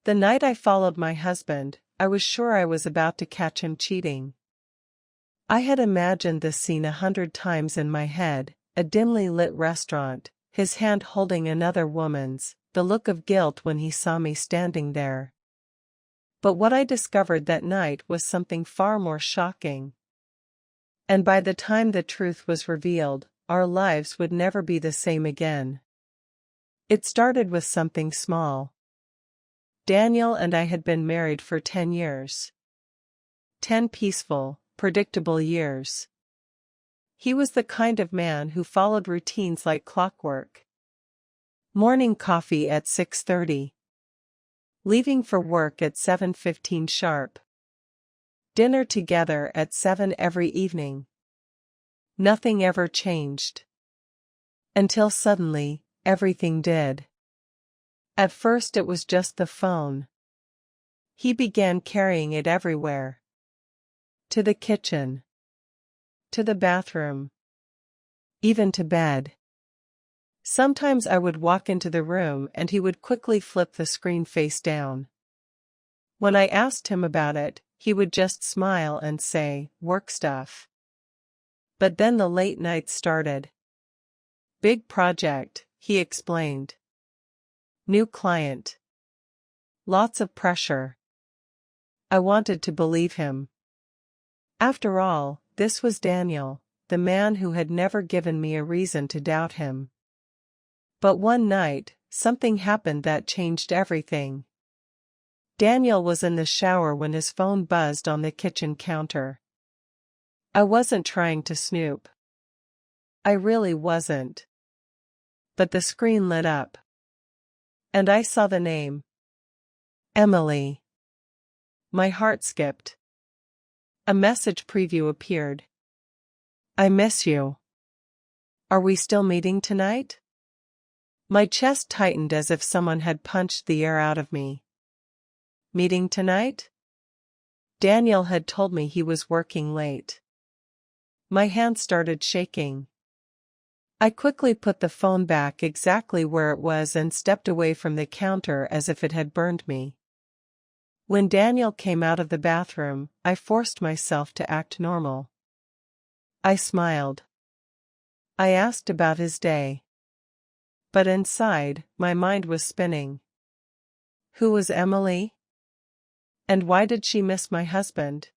The night I followed my husband, I was sure I was about to catch him cheating. I had imagined this scene 100 times in my head, a dimly lit restaurant, his hand holding another woman's, the look of guilt when he saw me standing there. But what I discovered that night was something far more shocking. And by the time the truth was revealed, our lives would never be the same again. It started with something small. Daniel and I had been married for 10 years. 10 peaceful, predictable years. He was the kind of man who followed routines like clockwork. Morning coffee at 6:30. Leaving for work at 7:15 sharp. Dinner together at 7 every evening. Nothing ever changed. Until suddenly, everything did. At first it was just the phone. He began carrying it everywhere. To the kitchen. To the bathroom. Even to bed. Sometimes I would walk into the room and he would quickly flip the screen face down. When I asked him about it, he would just smile and say, "Work stuff." But then the late nights started. "Big project," he explained. "New client. Lots of pressure." I wanted to believe him. After all, this was Daniel, the man who had never given me a reason to doubt him. But one night, something happened that changed everything. Daniel was in the shower when his phone buzzed on the kitchen counter. I wasn't trying to snoop. I really wasn't. But the screen lit up. And I saw the name. Emily. My heart skipped. A message preview appeared. "I miss you. Are we still meeting tonight?" My chest tightened as if someone had punched the air out of me. Meeting tonight? Daniel had told me he was working late. My hand started shaking. I quickly put the phone back exactly where it was and stepped away from the counter as if it had burned me. When Daniel came out of the bathroom, I forced myself to act normal. I smiled. I asked about his day. But inside, my mind was spinning. Who was Emily? And why did she miss my husband?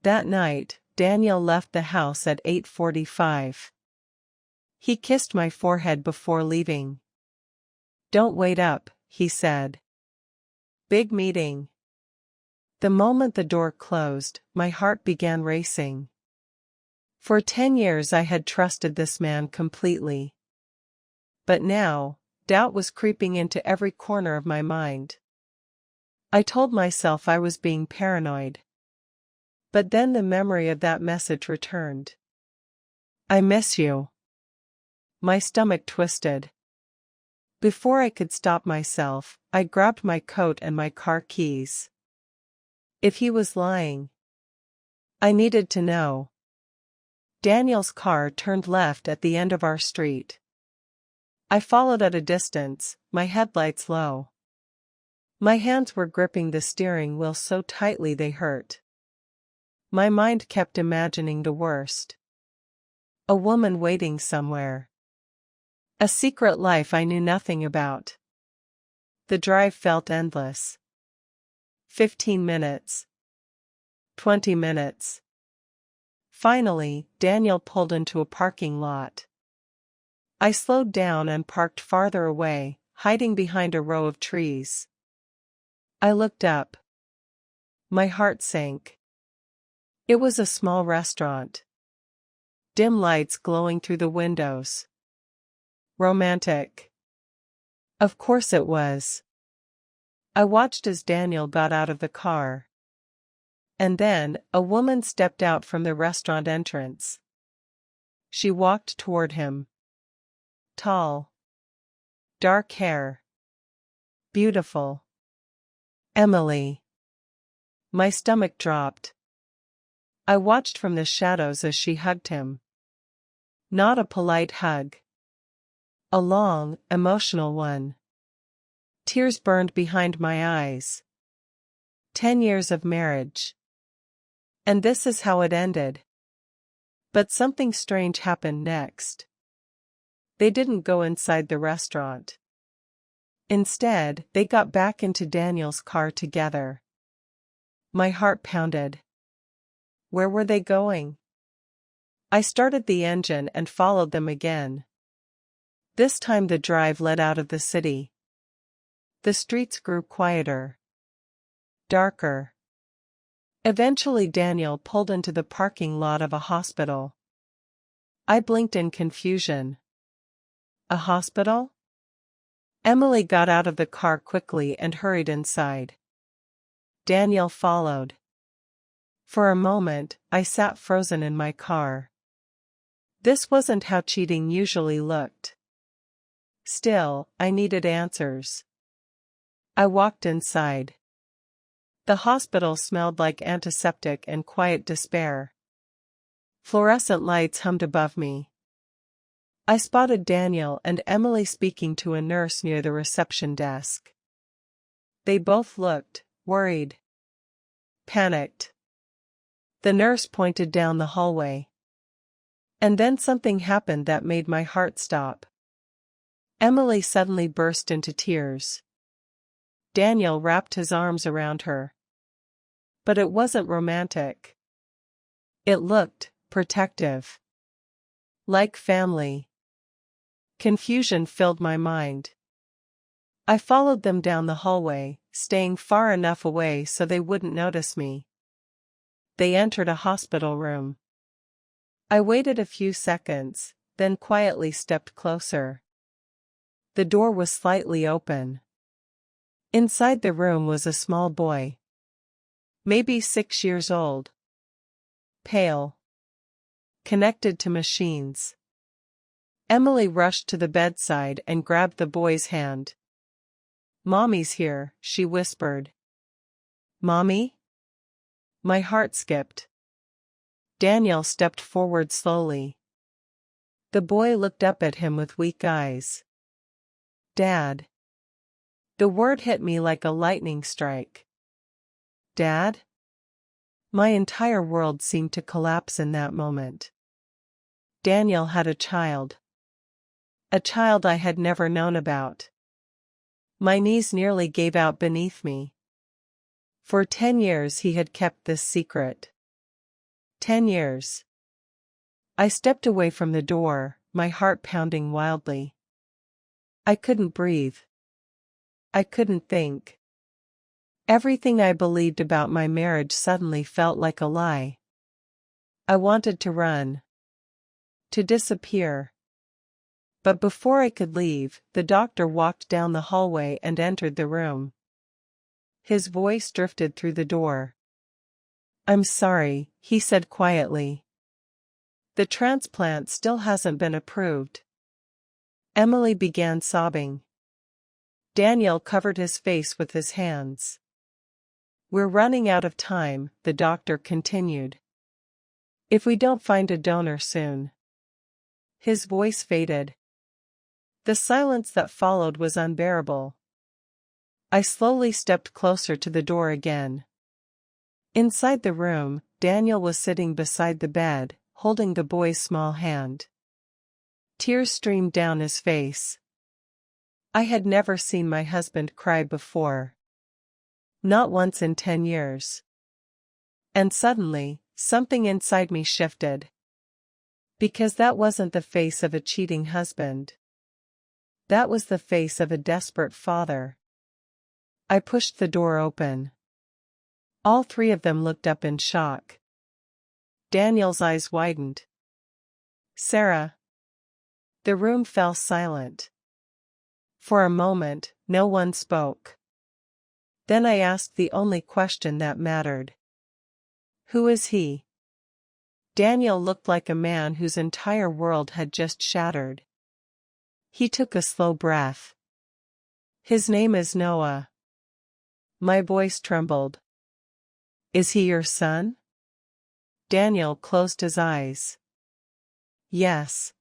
That night, Daniel left the house at 8:45. He kissed my forehead before leaving. "Don't wait up," he said. "Big meeting." The moment the door closed, my heart began racing. For 10 years I had trusted this man completely. But now, doubt was creeping into every corner of my mind. I told myself I was being paranoid. But then the memory of that message returned. "I miss you." My stomach twisted. Before I could stop myself, I grabbed my coat and my car keys. If he was lying, I needed to know. Daniel's car turned left at the end of our street. I followed at a distance, my headlights low. My hands were gripping the steering wheel so tightly they hurt. My mind kept imagining the worst. A woman waiting somewhere. A secret life I knew nothing about. The drive felt endless. 15 minutes. 20 minutes. Finally, Daniel pulled into a parking lot. I slowed down and parked farther away, hiding behind a row of trees. I looked up. My heart sank. It was a small restaurant. Dim lights glowing through the windows. Romantic. Of course it was. I watched as Daniel got out of the car. And then, a woman stepped out from the restaurant entrance. She walked toward him. Tall. Dark hair. Beautiful. Emily. My stomach dropped. I watched from the shadows as she hugged him. Not a polite hug. A long, emotional one. Tears burned behind my eyes. 10 years of marriage. And this is how it ended. But something strange happened next. They didn't go inside the restaurant. Instead, they got back into Daniel's car together. My heart pounded. Where were they going? I started the engine and followed them again. This time the drive led out of the city. The streets grew quieter. Darker. Eventually Daniel pulled into the parking lot of a hospital. I blinked in confusion. A hospital? Emily got out of the car quickly and hurried inside. Daniel followed. For a moment, I sat frozen in my car. This wasn't how cheating usually looked. Still, I needed answers. I walked inside. The hospital smelled like antiseptic and quiet despair. Fluorescent lights hummed above me. I spotted Daniel and Emily speaking to a nurse near the reception desk. They both looked worried. Panicked. The nurse pointed down the hallway. And then something happened that made my heart stop. Emily suddenly burst into tears. Daniel wrapped his arms around her. But it wasn't romantic. It looked protective. Like family. Confusion filled my mind. I followed them down the hallway, staying far enough away so they wouldn't notice me. They entered a hospital room. I waited a few seconds, then quietly stepped closer. The door was slightly open. Inside the room was a small boy. Maybe 6 years old. Pale. Connected to machines. Emily rushed to the bedside and grabbed the boy's hand. "Mommy's here," she whispered. "Mommy?" My heart skipped. Daniel stepped forward slowly. The boy looked up at him with weak eyes. "Dad." The word hit me like a lightning strike. Dad? My entire world seemed to collapse in that moment. Daniel had a child. A child I had never known about. My knees nearly gave out beneath me. For 10 years he had kept this secret. 10 years. I stepped away from the door, my heart pounding wildly. I couldn't breathe. I couldn't think. Everything I believed about my marriage suddenly felt like a lie. I wanted to run. To disappear. But before I could leave, the doctor walked down the hallway and entered the room. His voice drifted through the door. "I'm sorry," he said quietly. "The transplant still hasn't been approved." Emily began sobbing. Daniel covered his face with his hands. "We're running out of time," the doctor continued. "If we don't find a donor soon." His voice faded. The silence that followed was unbearable. I slowly stepped closer to the door again. Inside the room, Daniel was sitting beside the bed, holding the boy's small hand. Tears streamed down his face. I had never seen my husband cry before. Not once in 10 years. And suddenly, something inside me shifted. Because that wasn't the face of a cheating husband. That was the face of a desperate father. I pushed the door open. All three of them looked up in shock. Daniel's eyes widened. "Sarah." The room fell silent. For a moment, no one spoke. Then I asked the only question that mattered. "Who is he?" Daniel looked like a man whose entire world had just shattered. He took a slow breath. "His name is Noah." My voice trembled. "Is he your son?" Daniel closed his eyes. "Yes."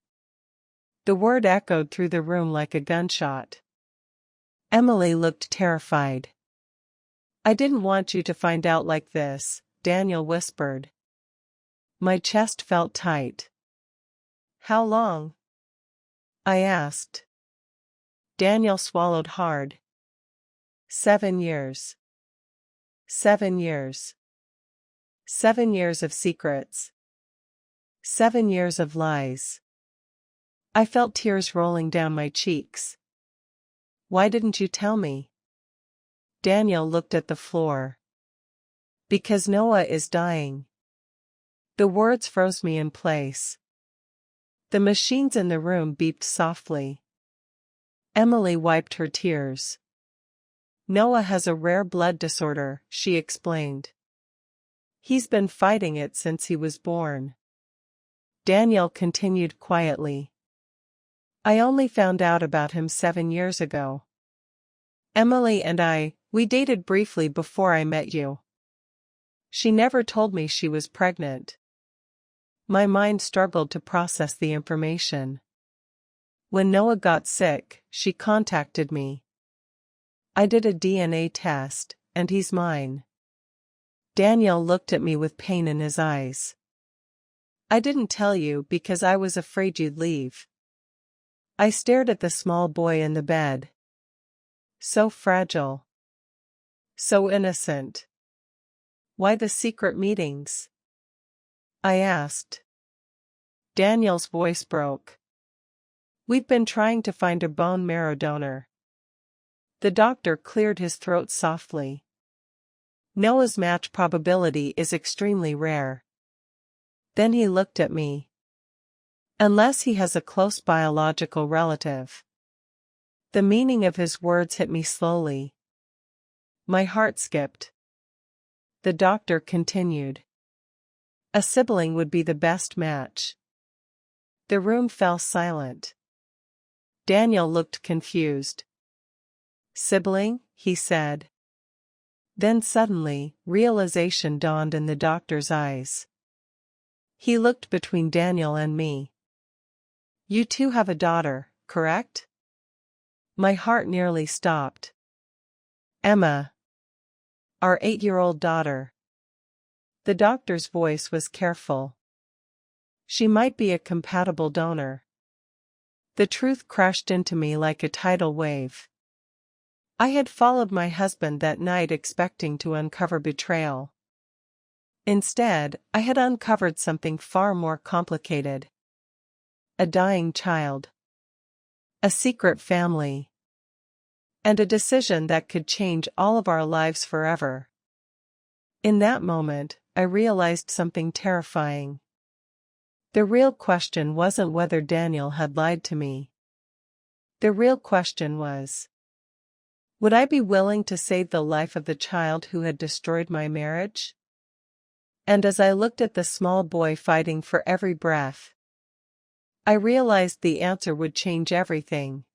The word echoed through the room like a gunshot. Emily looked terrified. I didn't want you to find out like this, Daniel whispered. My chest felt tight. How long? I asked. Daniel swallowed hard. 7 years. 7 years. 7 years of secrets. 7 years of lies. I felt tears rolling down my cheeks. Why didn't you tell me? Daniel looked at the floor. Because Noah is dying. The words froze me in place. The machines in the room beeped softly. Emily wiped her tears. Noah has a rare blood disorder, she explained. He's been fighting it since he was born. Daniel continued quietly. I only found out about him 7 years ago. Emily and we dated briefly before I met you. She never told me she was pregnant. My mind struggled to process the information. When Noah got sick, she contacted me. I did a DNA test, and he's mine. Daniel looked at me with pain in his eyes. I didn't tell you because I was afraid you'd leave. I stared at the small boy in the bed. So fragile. So innocent. Why the secret meetings? I asked. Daniel's voice broke. We've been trying to find a bone marrow donor. The doctor cleared his throat softly. Noah's match probability is extremely rare. Then he looked at me. Unless he has a close biological relative. The meaning of his words hit me slowly. My heart skipped. The doctor continued. A sibling would be the best match. The room fell silent. Daniel looked confused. Sibling, he said. Then suddenly, realization dawned in the doctor's eyes. He looked between Daniel and me. You two have a daughter, correct? My heart nearly stopped. Emma. Our 8-year-old daughter. The doctor's voice was careful. She might be a compatible donor. The truth crashed into me like a tidal wave. I had followed my husband that night expecting to uncover betrayal. Instead, I had uncovered something far more complicated. A dying child. A secret family. And a decision that could change all of our lives forever. In that moment, I realized something terrifying. The real question wasn't whether Daniel had lied to me. The real question was, would I be willing to save the life of the child who had destroyed my marriage? And as I looked at the small boy fighting for every breath, I realized the answer would change everything.